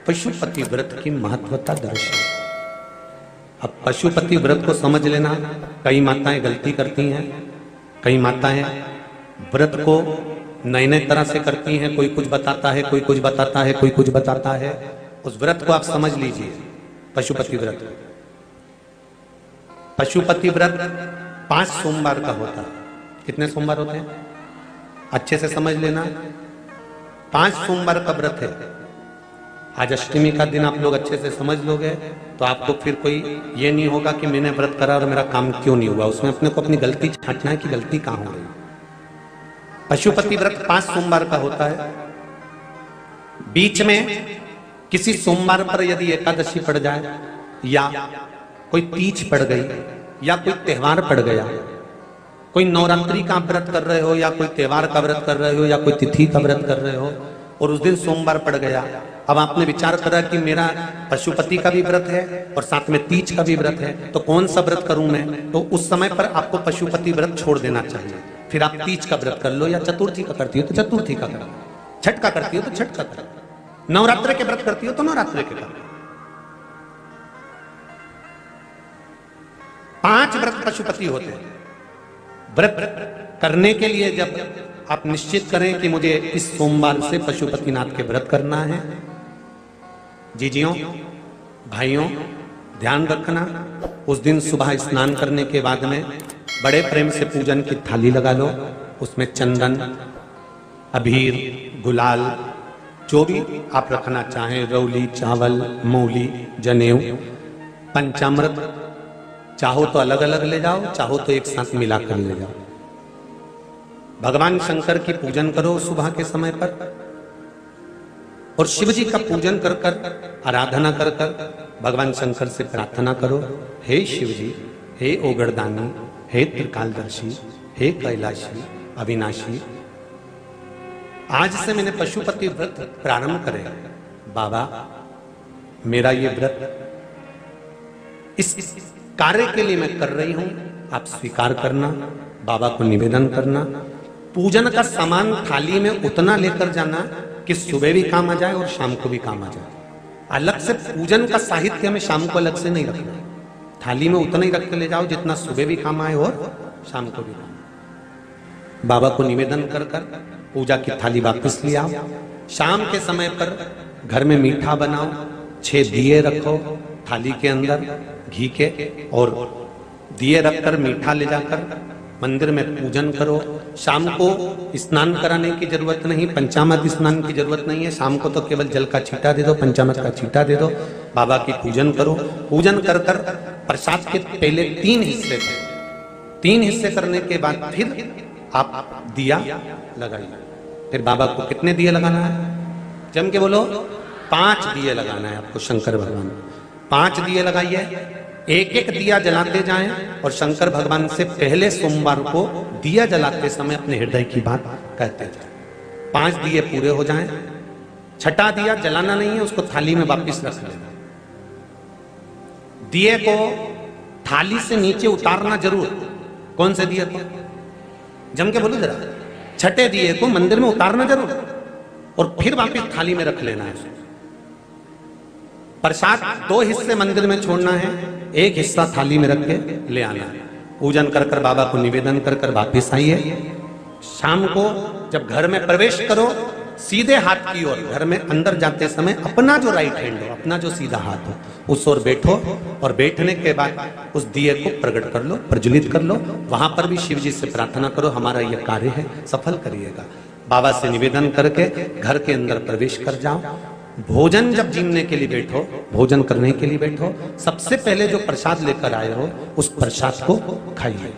पशुपति व्रत की महत्वता दर्शाए। अब पशुपति व्रत को समझ लेना। कई माताएं गलती करती हैं, कई माताएं व्रत को नए नए तरह से करती हैं। कोई कुछ बताता है, कोई कुछ बताता है, कोई कुछ बताता है। उस व्रत को आप समझ लीजिए। पशुपति व्रत, पशुपति व्रत 5 सोमवार का होता है। कितने सोमवार होते हैं अच्छे से समझ लेना। 5 सोमवार का व्रत है। आज अष्टमी का दिन आप लोग अच्छे से समझ लोगे तो आपको फिर कोई ये नहीं होगा कि मैंने व्रत करा और मेरा काम क्यों नहीं हुआ। उसमें अपने को अपनी गलती छांटना है कि गलती कहां हो गई। पशुपति व्रत 5 सोमवार का होता है। बीच में किसी सोमवार पर यदि एकादशी पड़ जाए या कोई तीज पड़ गई या कोई त्योहार पड़ गया, कोई नवरात्रि का व्रत कर रहे हो या कोई त्योहार का व्रत कर रहे हो या कोई तिथि का व्रत कर रहे हो और उस दिन सोमवार पड़ गया, अब आपने विचार करा कि मेरा पशुपति का भी व्रत है और साथ में तीज का भी व्रत है, तो कौन सा व्रत करूं मैं। तो उस समय पर आपको पशुपति व्रत छोड़ देना चाहिए। फिर आप तीज का व्रत कर लो या चतुर्थी का करती हो तो चतुर्थी का करो, छठ का करती हो तो छठ का करो, नवरात्र के व्रत करती हो तो नवरात्र के करो। 5 व्रत पशुपति होते हैं। व्रत करने के लिए जब आप निश्चित करें कि मुझे इस सोमवार से पशुपतिनाथ के व्रत करना है, जीजियों भाइयों ध्यान रखना, उस दिन सुबह स्नान करने के बाद में बड़े प्रेम से पूजन की थाली लगा लो। उसमें चंदन, अबीर, गुलाल, जो भी आप रखना चाहें, रौली, चावल, मूली, जनेऊ, पंचामृत, चाहो तो अलग अलग ले जाओ, चाहो तो एक साथ मिलाकर ले जाओ। भगवान शंकर की पूजन करो सुबह के समय पर और शिव जी का पूजन कर कर, आराधना कर कर भगवान शंकर से प्रार्थना करो, हे शिव जी, हे ओगरदानी, हे त्रिकालदर्शी, हे कैलाशी, अविनाशी, आज से मैंने पशुपति व्रत प्रारंभ करे। बाबा मेरा ये व्रत इस कार्य के लिए मैं कर रही हूं, आप स्वीकार करना। बाबा को निवेदन करना। पूजन का सामान थाली में उतना लेकर जाना कि सुबह भी काम आ जाए और शाम को भी काम आ जाए। अलग से पूजन का साहित्य हमें शाम को अलग से नहीं रखना। थाली में उतना ही रख के ले जाओ जितना सुबह भी काम आए और शाम को भी काम आए। बाबा को निवेदन कर कर पूजा की थाली वापस ले आओ। शाम के समय पर घर में मीठा बनाओ, 6 दिए रखो थाली के अंदर घी के, और दिए रखकर मीठा ले जाकर मंदिर में पूजन करो। शाम को स्नान कराने की जरूरत नहीं, पंचामृत स्नान की जरूरत नहीं है। शाम को तो केवल जल का छींटा दे दो, पंचामृत का छींटा दे दो, बाबा की पूजन करो। पूजन कर कर प्रसाद के पहले 3 हिस्से करो। 3 हिस्से करने के बाद फिर आप दिया लगाइए। फिर बाबा को कितने दिए लगाना है? जम के बोलो, 5 दिए लगाना है आपको शंकर भगवान। 5 दिए लगाइए, एक एक दिया जलाते जाएं और शंकर भगवान से पहले सोमवार को दिया जलाते समय अपने हृदय की बात कहते जाएं। 5 दिए पूरे हो जाएं। 6ठा दिया जलाना नहीं है, उसको थाली में वापस रख लेना। दिए को थाली से नीचे उतारना जरूर। कौन से दिए को? जम के बोलो जरा। 6ठे दिए को मंदिर में उतारना जरूर और फिर वापस थाली में रख लेना है। प्रसाद 2 हिस्से मंदिर में छोड़ना है, 1 हिस्सा थाली में रख के ले आना है। पूजन कर कर बाबा को निवेदन कर कर वापिस आइए। शाम को जब घर में प्रवेश करो, सीधे हाथ की ओर घर में अंदर जाते समय अपना जो राइट हैंड हो, अपना जो सीधा हाथ हो, उस ओर बैठो और बैठने के बाद उस दिए को प्रकट कर लो, प्रज्वलित कर लो। वहां पर भी शिव जी से प्रार्थना करो, हमारा यह कार्य है सफल करिएगा। बाबा से निवेदन करके घर के अंदर प्रवेश कर जाओ। भोजन जब जीमने के लिए बैठो, भोजन करने के लिए बैठो, सबसे पहले जो प्रसाद लेकर आए हो उस प्रसाद को खाइए।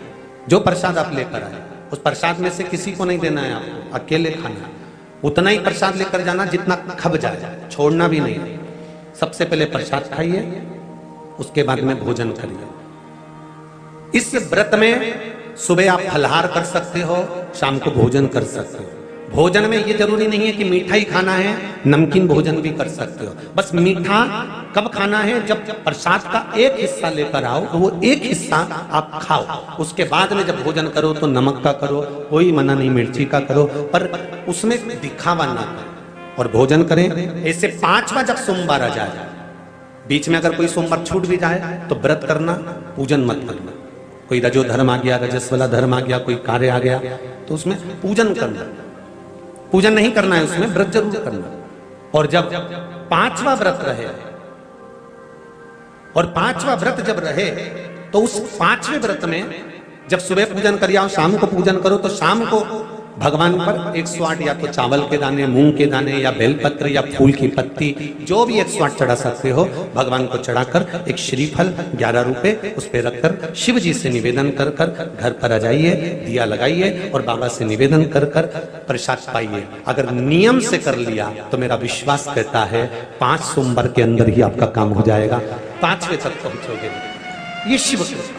जो प्रसाद आप लेकर आए उस प्रसाद में से किसी को नहीं देना है, आपको अकेले खाना है। उतना ही प्रसाद लेकर जाना जितना खब जाए, छोड़ना भी नहीं। सबसे पहले प्रसाद खाइए, उसके बाद में भोजन करिए। इस व्रत में सुबह आप फलहार कर सकते हो, शाम को भोजन कर सकते हो। भोजन में ये जरूरी नहीं है कि मीठा ही खाना है, नमकीन भोजन भी कर सकते हो। बस मीठा कब खाना है? जब प्रसाद का 1 हिस्सा लेकर आओ, तो वो 1 हिस्सा आप खाओ। उसके बाद में जब भोजन करो तो नमक का करो, कोई मना नहीं, मिर्ची का करो, पर उसमें दिखावा ना करो। और भोजन करें। ऐसे 5वां जब सोमवार आ जाए, बीच में अगर कोई सोमवार छूट भी जाए तो व्रत करना, पूजन मत करना। कोई रजो धर्म आ गया, रजस वाला धर्म आ गया, कोई कार्य आ गया तो उसमें पूजन करना, पूजन नहीं करना है, उसमें व्रत जरूर करना। और जब 5वां व्रत रहे, और 5वां व्रत जब रहे तो उस 5वें व्रत में जब सुबह पूजन कर आओ, शाम को पूजन करो, तो शाम को भगवान पर 108 या तो चावल के दाने, मूंग के दाने या बेलपत्र या फूल की पत्ती, जो भी 108 चढ़ा सकते हो भगवान को चढ़ाकर एक श्रीफल 11 रुपए उस पर रखकर शिव जी से निवेदन कर कर घर पर आ जाइए, दिया लगाइए और बाबा से निवेदन कर कर प्रसाद पाइए। अगर नियम से कर लिया तो मेरा विश्वास कहता है 5 सोमवार के अंदर ही आपका काम हो जाएगा, 5वें तक पहुंचोगे। ये शिव कृपा।